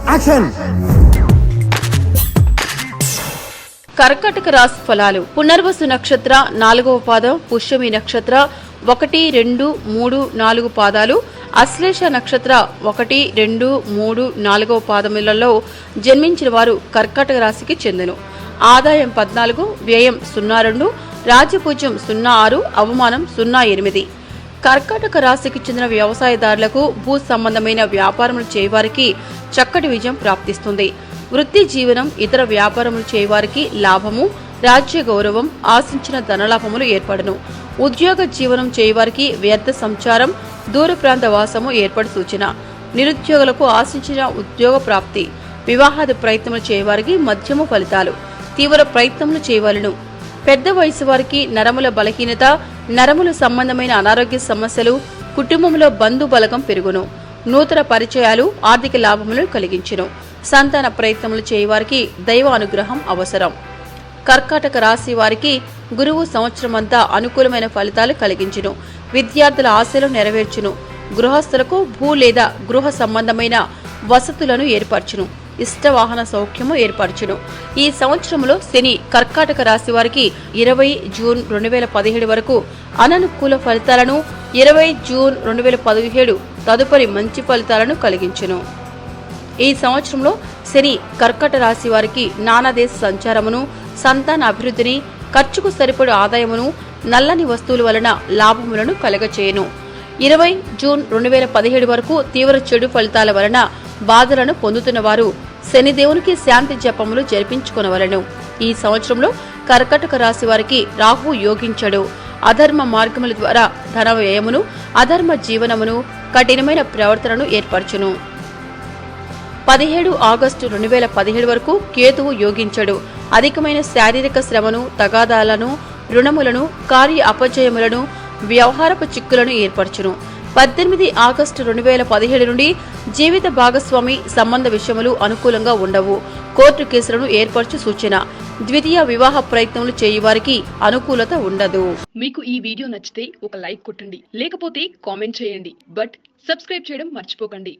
Action. కర్కాటక రాశి ఫలాలు. పునర్వసు నక్షత్ర 4వ పాదం, పుష్యమి నక్షత్ర 1, 2, 3, 4 పాదాలు, అశ్లేష నక్షత్ర 1, 2, 3, 4వ పాదములలో జన్మించిన వారు కర్కాటక రాశికి చెందును. ఆదాయం 14, వ్యయం 02, రాజ్యపూజ్యం 06, అవమానం 08. కర్కాటక రాశికి చెందిన వ్యవసాయదారులకు భూ సంబంధమైన వ్యాపారములు చేయవారికి చక్కటి విజయం ప్రాప్తిస్తుంది. వృత్తి జీవనం, ఇతర వ్యాపారములు చేయవారికి లాభము, రాజ్య గౌరవం, ఆశించిన ధనలాభములు ఏర్పడును. ఉద్యోగ జీవనం చేయవారికి వ్యర్థ సంచారం, దూర ప్రాంత వాసము ఏర్పడి సూచన. నిరుద్యోగులకు ఆశించిన ఉద్యోగ ప్రాప్తి. వివాహాది ప్రయత్నములు చేయవారికి మధ్యమ ఫలితాలు. తీవ్ర ప్రయత్నములు చేయవలను. పెద్ద వయసు వారికి నరముల బలహీనత, నరముల సంబంధమైన అనారోగ్య సమస్యలు, కుటుంబంలో బంధు బలగం పెరుగును. నూతన పరిచయాలు ఆర్థిక లాభములను కలిగించును. సంతాన ప్రయత్నములు చేయవారికి దైవ అనుగ్రహం అవసరం. కర్కాటక రాశి వారికి గురువు సంవత్సరమంతా అనుకూలమైన ఫలితాలు కలిగించును. విద్యార్థుల ఆశలు నెరవేర్చును. గృహస్థులకు భూ లేదా గృహ సంబంధమైన వసతులను ఏర్పరచును. ఇష్టవాహన సౌఖ్యము ఏర్పరచును. ఈ సంవత్సరంలో శని కర్కాటక రాశి వారికి 20 జూన్ 2017 వరకు అననుకూల ఫలితాలను, 20 జూన్ 2017 తదుపరి మంచి ఫలితాలను కలిగించును. ఈ సంవత్సరంలో శని కర్కాటక రాశి వారికి నానాదేశ సంచారమును, సంతాన అభివృద్ధిని, ఖర్చుకు సరిపడు ఆదాయమును, నల్లని వస్తువుల వలన లాభములను కలగచేయును. 20 జూన్ 2017 వరకు తీవ్ర చెడు ఫలితాల వలన బాధలను పొందుతున్న వారు శనిదేవునికి శాంతి జపములు జరిపించుకొనవలెను. ఈ సంవత్సరంలో కర్కాటక రాశి వారికి రాహు యోగించడు. అధర్మ మార్గముల ద్వారా ధన వ్యయమును, అధర్మ జీవనమును, కఠినమైన ప్రవర్తనను ఏర్పరచును. 17 ఆగస్టు 2017 వరకు కేతువు యోగించడు. అధికమైన శారీరక శ్రమను, తగాదాలను, రుణములను, కార్య అపజయములను, వ్యవహారపు చిక్కులను ఏర్పరచును. 18 ఆగస్టు 2017 నుండి జీవిత భాగస్వామి సంబంధ విషయములు అనుకూలంగా ఉండవు. కోర్టు కేసులను ఏర్పరచు సూచన. ద్వితీయ వివాహ ప్రయత్నములు చేయవారికి అనుకూలత ఉండదు. మీకు ఈ వీడియో నచ్చితే ఒక లైక్ కొట్టండి, లేకపోతే కామెంట్ చేయండి. బట్ సబ్స్క్రైబ్ చేయడం మర్చిపోకండి.